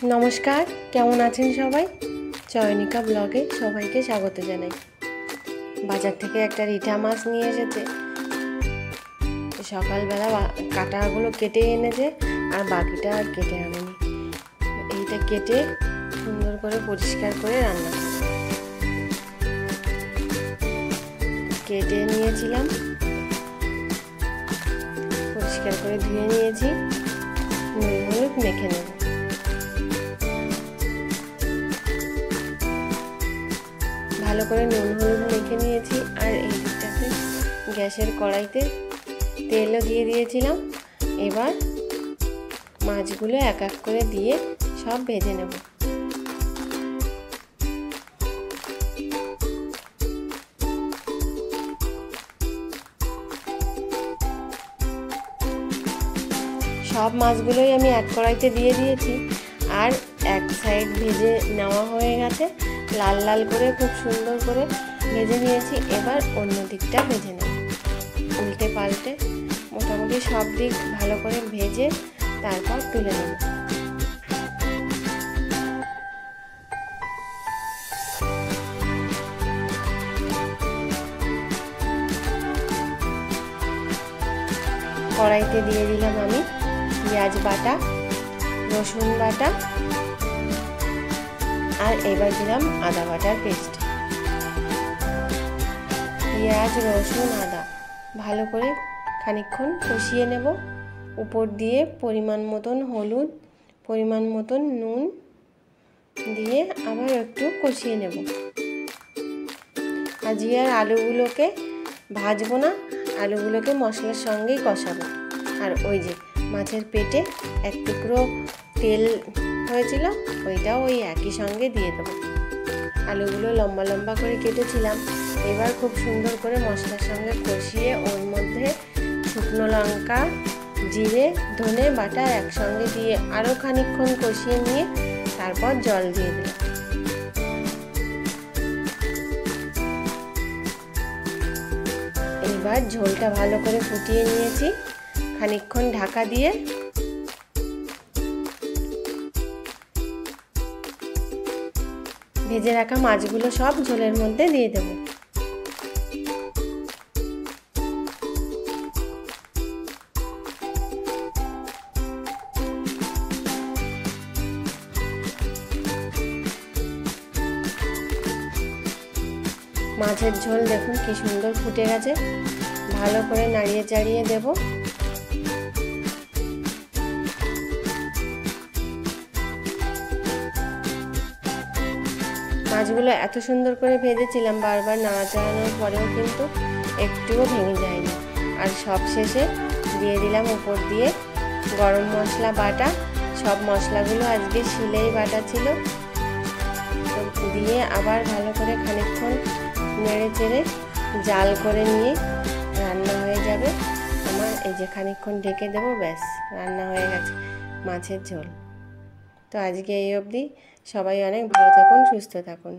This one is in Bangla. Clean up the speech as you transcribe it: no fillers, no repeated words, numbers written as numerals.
নমস্কার, কেমন আছেন সবাই? চয়নিকা ব্লগে সবাইকে স্বাগত জানাই। বাজার থেকে একটা রিঠা মাছ নিয়ে এসেছে। সকালবেলা কাটাগুলো কেটে এনেছে, আর বাকিটা আর কেটে আনেনি। এইটা কেটে সুন্দর করে পরিষ্কার করে রান্না কেটে নিয়েছিলাম, পরিষ্কার করে ধুয়ে নিয়েছি। নুন হলুদ মেখে নেব। ভালো করে নুন হলুদ মেখে নিয়েছি। আর এই দিকটাতে গ্যাসের কড়াইতে তেলও দিয়ে দিয়েছিলাম। এবার মাছগুলো এক এক করে দিয়ে সব ভেজে নেব। সব মাছগুলোই আমি এক কড়াইতে দিয়ে দিয়েছি। আর এক সাইড ভেজে নেওয়া হয়ে গেছে, লাল লাল করে খুব সুন্দর করে ভেজে নিয়েছি। এবার অন্য দিকটা ভেজে নেব, উল্টে পাল্টে মোটামুটি সব দিক ভালো করে ভেজে তারপর তুলে নেব। কড়াইতে দিয়ে দিলাম আমি পেঁয়াজ বাটা, রসুন বাটা, আর এবার দিলাম আদা বাটার পেস্ট। পেঁয়াজ, রসুন, আদা ভালো করে খানিকক্ষণ কষিয়ে নেব। উপর দিয়ে পরিমাণ মতন হলুদ, পরিমাণ মতন নুন দিয়ে আবার একটু কষিয়ে নেব। আজকে আর আলুগুলোকে ভাজবো না, আলুগুলোকে মশলার সঙ্গেই কষাবো। আর ওই যে মাছের পেটে এক টুকরো তেল হয়েছিল, ওইটাও ওই একই সঙ্গে দিয়ে দেবো। আলুগুলো লম্বা লম্বা করে কেটেছিলাম। এবার খুব সুন্দর করে মশলার সঙ্গে কষিয়ে ওর মধ্যে শুকনো লঙ্কা, জিরে, ধনে বাটা একসঙ্গে দিয়ে আরও খানিকক্ষণ কষিয়ে নিয়ে তারপর জল দিয়ে দিলাম। এবার ঝোলটা ভালো করে ফুটিয়ে নিয়েছি। খানিকক্ষণ ঢাকা দিয়ে ভেজে রাখা মাছগুলো সব ঝোলের মধ্যে দিয়ে দেব। মাছের ঝোল দেখুন কি সুন্দর ফুটে গেছে। ভালো করে নাড়িয়ে চাড়িয়ে দেব। মাছগুলো এত সুন্দর করে ভেজেছিলাম, বারবার নাড়াচাড়ানোর পরেও কিন্তু একটুও ভেঙে যায়নি। আর সব শেষে দিয়ে দিলাম উপর দিয়ে গরম মশলা বাটা। সব মশলাগুলো আজকে শিলেই বাটা ছিল। দিয়ে আবার ভালো করে খানিকক্ষণ নেড়ে চেড়ে জাল করে নিয়ে রান্না হয়ে যাবে আমার। এই যে খানিকক্ষণ ঢেকে দেবো, ব্যাস রান্না হয়ে গেছে মাছের ঝোল। তো আজকে এই অবধি। সবাই অনেক ভালো থাকুন, সুস্থ থাকুন।